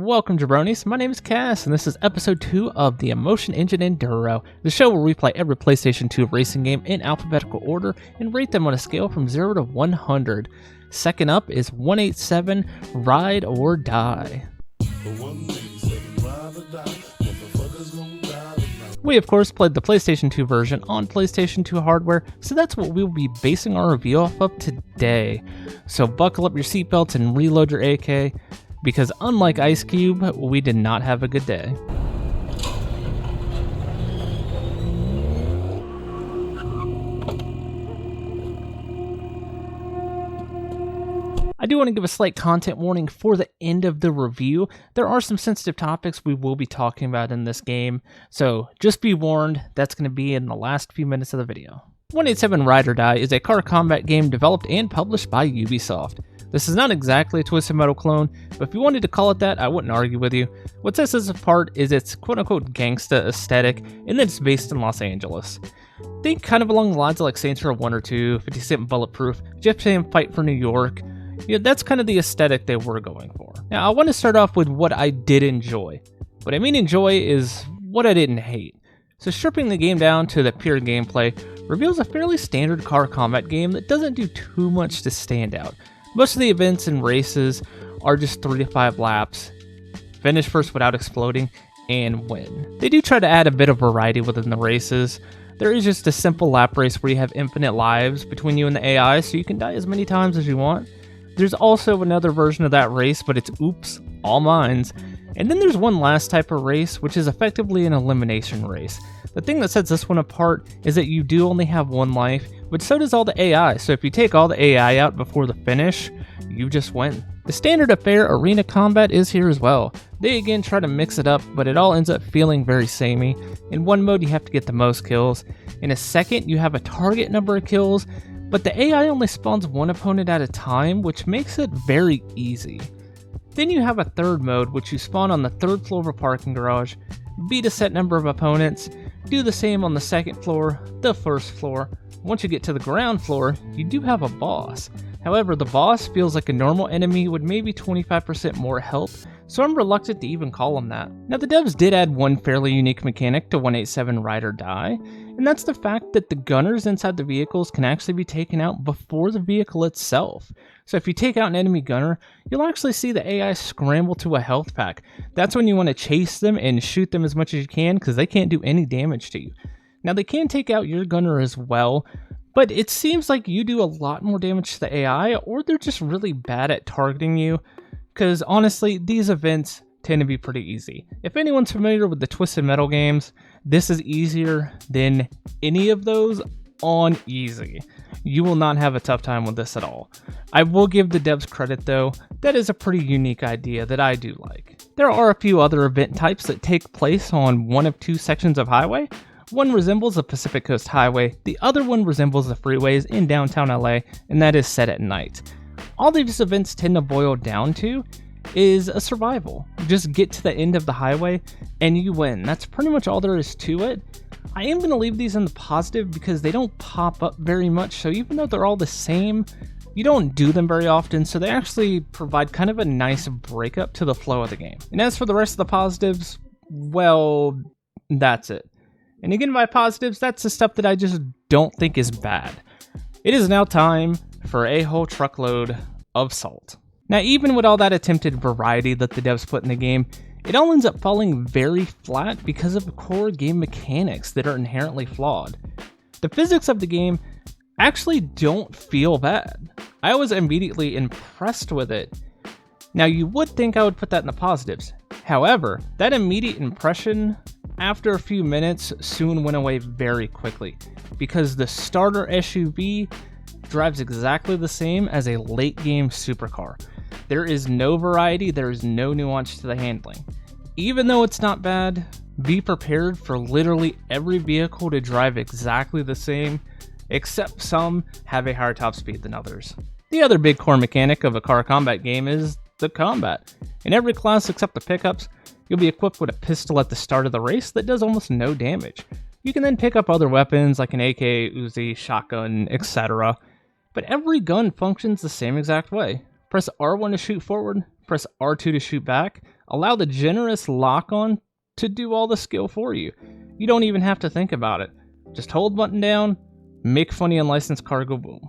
Welcome jabronis, my name is Cass and this is episode 2 of the Emotion Engine Enduro, the show where we play every PlayStation 2 racing game in alphabetical order and rate them on a scale from 0 to 100. Second up is 187 Ride or Die. We of course played the PlayStation 2 version on PlayStation 2 hardware, so that's what we'll be basing our review off of today. So buckle up your seatbelts and reload your AK, because unlike Ice Cube, we did not have a good day. I do want to give a slight content warning for the end of the review. There are some sensitive topics we will be talking about in this game, so just be warned, that's going to be in the last few minutes of the video. 187 Ride or Die is a car combat game developed and published by Ubisoft. This is not exactly a Twisted Metal clone, but if you wanted to call it that, I wouldn't argue with you. What sets this apart is its quote-unquote gangsta aesthetic, and that it's based in Los Angeles. Think kind of along the lines of like Saints Row 1 or 2, 50 Cent Bulletproof, Jeff Sam Fight for New York. Yeah, that's kind of the aesthetic they were going for. Now, I want to start off with what I did enjoy. What I mean enjoy is what I didn't hate. So stripping the game down to the pure gameplay reveals a fairly standard car combat game that doesn't do too much to stand out. Most of the events and races are just 3 to 5 laps, finish first without exploding, and win. They do try to add a bit of variety within the races. There is just a simple lap race where you have infinite lives between you and the AI, so you can die as many times as you want. There's also another version of that race, but it's oops, all mines. And then there's one last type of race, which is effectively an elimination race. The thing that sets this one apart is that you do only have one life, but so does all the AI, so if you take all the AI out before the finish, you just win. The standard affair arena combat is here as well. They again try to mix it up, but it all ends up feeling very samey. In one mode you have to get the most kills, in a second you have a target number of kills, but the AI only spawns one opponent at a time, which makes it very easy. Then you have a third mode, which you spawn on the third floor of a parking garage, beat a set number of opponents, do the same on the second floor, the first floor. Once you get to the ground floor, you do have a boss. However, the boss feels like a normal enemy with maybe 25% more health, so I'm reluctant to even call him that. Now the devs did add one fairly unique mechanic to 187 Ride or Die, and that's the fact that the gunners inside the vehicles can actually be taken out before the vehicle itself. So if you take out an enemy gunner, you'll actually see the AI scramble to a health pack. That's when you want to chase them and shoot them as much as you can, because they can't do any damage to you. Now they can take out your gunner as well, but it seems like you do a lot more damage to the AI, or they're just really bad at targeting you, because honestly, these events tend to be pretty easy. If anyone's familiar with the Twisted Metal games, this is easier than any of those on easy. You will not have a tough time with this at all. I will give the devs credit though, that is a pretty unique idea that I do like. There are a few other event types that take place on one of two sections of highway. One resembles the Pacific Coast Highway, the other one resembles the freeways in downtown LA, and that is set at night. All these events tend to boil down to is a survival. Just get to the end of the highway and you win. That's pretty much all there is to it. I am going to leave these in the positive because they don't pop up very much, so even though they're all the same, you don't do them very often, so they actually provide kind of a nice breakup to the flow of the game. And as for the rest of the positives, well, that's it. And again, by positives, that's the stuff that I just don't think is bad. It is now time for a whole truckload of salt. Now, even with all that attempted variety that the devs put in the game, it all ends up falling very flat because of core game mechanics that are inherently flawed. The physics of the game actually don't feel bad. I was immediately impressed with it. Now, you would think I would put that in the positives. However, that immediate impression after a few minutes soon went away very quickly, because the starter SUV drives exactly the same as a late game supercar. There is no variety, there is no nuance to the handling. Even though it's not bad, be prepared for literally every vehicle to drive exactly the same, except some have a higher top speed than others. The other big core mechanic of a car combat game is the combat. In every class except the pickups, you'll be equipped with a pistol at the start of the race that does almost no damage. You can then pick up other weapons like an AK, Uzi, shotgun, etc. But every gun functions the same exact way. Press R1 to shoot forward, press R2 to shoot back, allow the generous lock-on to do all the skill for you. You don't even have to think about it. Just hold button down, make funny unlicensed cargo boom.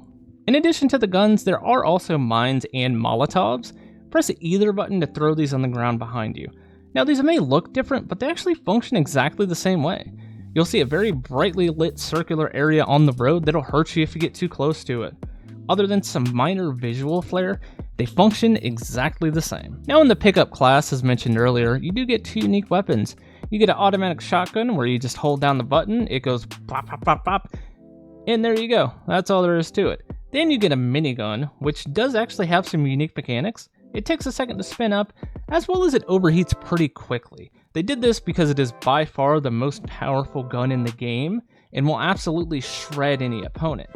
In addition to the guns, there are also mines and Molotovs. Press either button to throw these on the ground behind you. Now these may look different, but they actually function exactly the same way. You'll see a very brightly lit circular area on the road that'll hurt you if you get too close to it. Other than some minor visual flair, they function exactly the same. Now in the pickup class, as mentioned earlier, you do get 2 unique weapons. You get an automatic shotgun where you just hold down the button, it goes pop, pop, pop, pop, and there you go. That's all there is to it. Then you get a minigun, which does actually have some unique mechanics. It takes a second to spin up, as well as it overheats pretty quickly. They did this because it is by far the most powerful gun in the game, and will absolutely shred any opponent.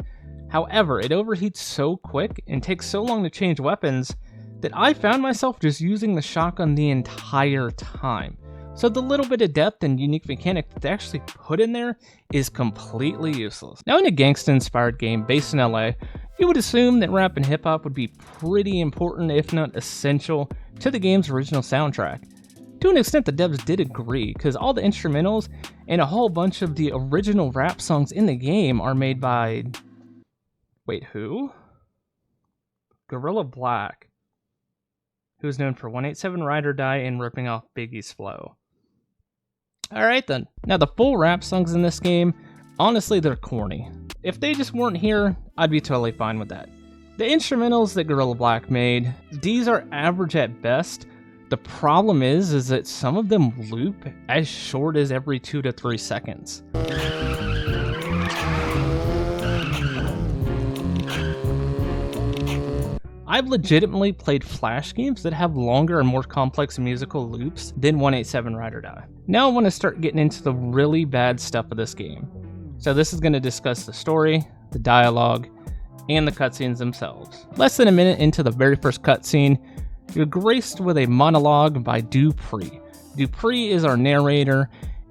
However, it overheats so quick and takes so long to change weapons that I found myself just using the shotgun the entire time. So the little bit of depth and unique mechanic that they actually put in there is completely useless. Now in a gangsta-inspired game based in LA, you would assume that rap and hip-hop would be pretty important, if not essential, to the game's original soundtrack. To an extent, the devs did agree, because all the instrumentals and a whole bunch of the original rap songs in the game are made by... Wait, who? Gorilla Black, who is known for 187 Ride or Die and ripping off Biggie's flow. Alright then, now the full rap songs in this game, honestly they're corny. If they just weren't here, I'd be totally fine with that. The instrumentals that Gorilla Black made, these are average at best. The problem is that some of them loop as short as every 2 to 3 seconds. I've legitimately played Flash games that have longer and more complex musical loops than 187 Ride or Die. Now I want to start getting into the really bad stuff of this game. So this is going to discuss the story, the dialogue, and the cutscenes themselves. Less than a minute into the very first cutscene, you're graced with a monologue by Dupree. Dupree is our narrator,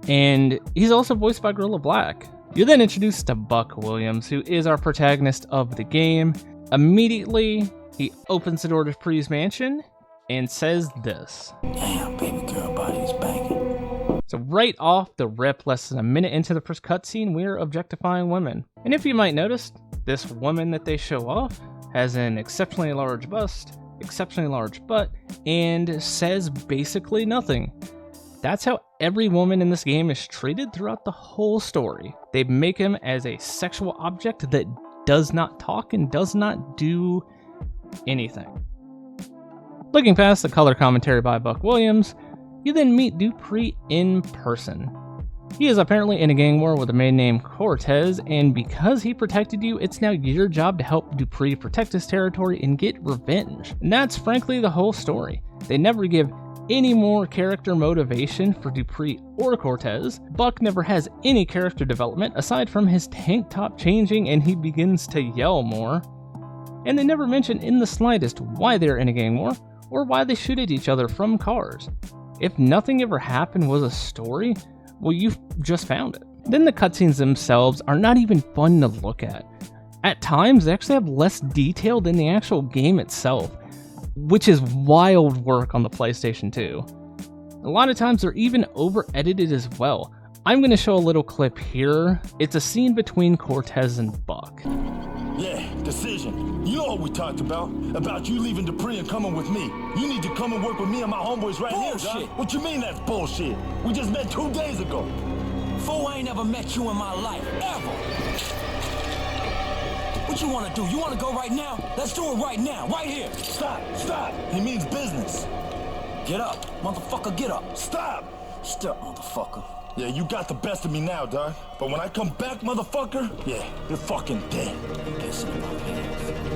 and he's also voiced by Gorilla Black. You're then introduced to Buck Williams, who is our protagonist of the game. Immediately, he opens the door to Dupree's mansion and says this. Damn, baby girl body is banging. So right off the rip, less than a minute into the first cutscene, we're objectifying women. And if you might notice, this woman that they show off has an exceptionally large bust, exceptionally large butt, and says basically nothing. That's how every woman in this game is treated throughout the whole story. They make him as a sexual object that does not talk and does not do anything. Looking past the color commentary by Buck Williams, you then meet Dupree in person. He is apparently in a gang war with a man named Cortez, and because he protected you, it's now your job to help Dupree protect his territory and get revenge. And that's frankly the whole story. They never give any more character motivation for Dupree or Cortez. Buck never has any character development aside from his tank top changing and he begins to yell more. And they never mention in the slightest why they're in a gang war or why they shoot at each other from cars. If nothing ever happened was a story, well, you've just found it. Then the cutscenes themselves are not even fun to look at. At times, they actually have less detail than the actual game itself, which is wild work on the PlayStation 2. A lot of times they're even over-edited as well. I'm going to show a little clip here. It's a scene between Cortez and Buck. Yeah, decision. You know what we talked about you leaving Dupree and coming with me. You need to come and work with me and my homeboys right here, dog. What you mean that's bullshit? We just met 2 days ago. Fool, I ain't ever met you in my life, ever. What you wanna do? You wanna go right now? Let's do it right now, right here. Stop. He means business. Get up, motherfucker, get up. Stop, motherfucker. Yeah, you got the best of me now, dog. But when I come back, motherfucker, yeah, you're fucking dead.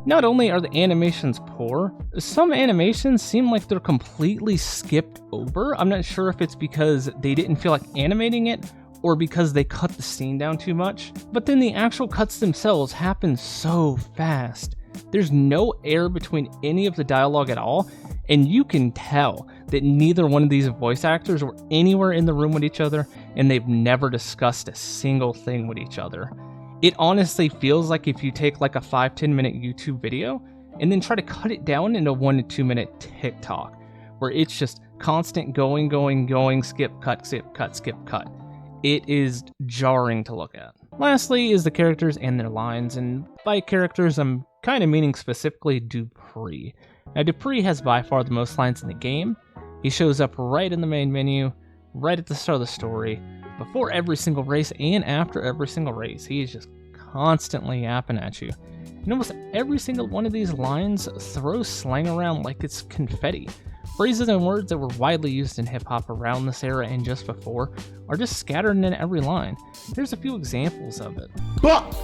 Not only are the animations poor, some animations seem like they're completely skipped over. I'm not sure if it's because they didn't feel like animating it or because they cut the scene down too much. But then the actual cuts themselves happen so fast. There's no air between any of the dialogue at all, and you can tell that neither one of these voice actors were anywhere in the room with each other, and they've never discussed a single thing with each other. It honestly feels like if you take like a 5-10 minute YouTube video and then try to cut it down into 1 to 2 minute TikTok, where it's just constant going, skip, cut, skip, cut, skip, cut. It is jarring to look at. Lastly is the characters and their lines, and by characters I'm kind of meaning specifically Dupree. Now Dupree has by far the most lines in the game. He shows up right in the main menu, right at the start of the story, before every single race and after every single race. He is just constantly yapping at you. And almost every single one of these lines throws slang around like it's confetti. Phrases and words that were widely used in hip-hop around this era and just before are just scattered in every line. Here's a few examples of it. Buck,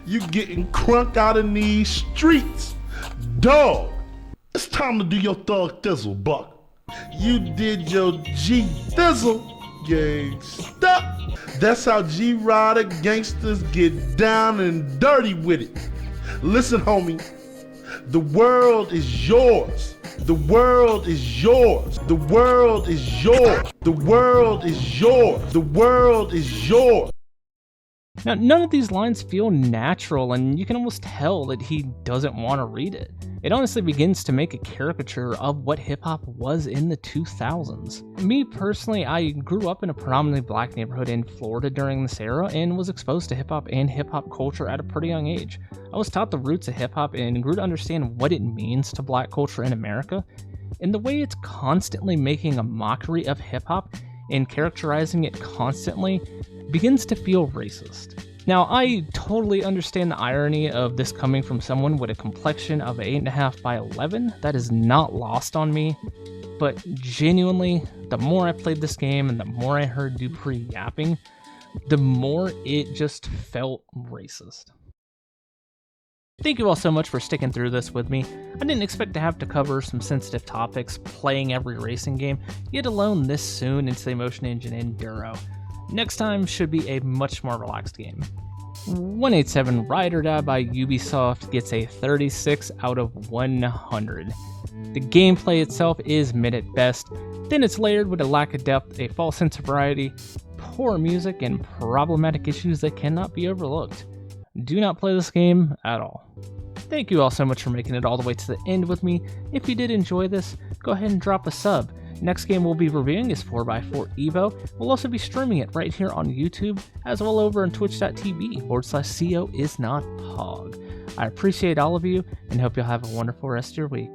you getting crunk out in these streets. Dog, it's time to do your thug thizzle, Buck. You did your G-thizzle, gangsta. That's how G-Rider gangsters get down and dirty with it. Listen, homie, the world is yours. The world is yours. The world is yours. The world is yours. The world is yours. Now, none of these lines feel natural, and you can almost tell that he doesn't want to read it. It honestly begins to make a caricature of what hip-hop was in the 2000s. Me personally, I grew up in a predominantly black neighborhood in Florida during this era and was exposed to hip-hop and hip-hop culture at a pretty young age. I was taught the roots of hip-hop and grew to understand what it means to black culture in America, and the way it's constantly making a mockery of hip-hop and characterizing it constantly begins to feel racist. Now, I totally understand the irony of this coming from someone with a complexion of 8.5 by 11. That is not lost on me, but genuinely, the more I played this game and the more I heard Dupree yapping, the more it just felt racist. Thank you all so much for sticking through this with me. I didn't expect to have to cover some sensitive topics playing every racing game, yet alone this soon into the Emotion Engine Enduro. Next time should be a much more relaxed game. 187 Ride or Die by Ubisoft gets a 36 out of 100. The gameplay itself is mid at best, then it's layered with a lack of depth, a false sense of variety, poor music, and problematic issues that cannot be overlooked. Do not play this game at all. Thank you all so much for making it all the way to the end with me. If you did enjoy this, go ahead and drop a sub. Next game we'll be reviewing is 4x4 Evo. We'll also be streaming it right here on YouTube, as well over on twitch.tv/COisNOTpog. I appreciate all of you, and hope you'll have a wonderful rest of your week.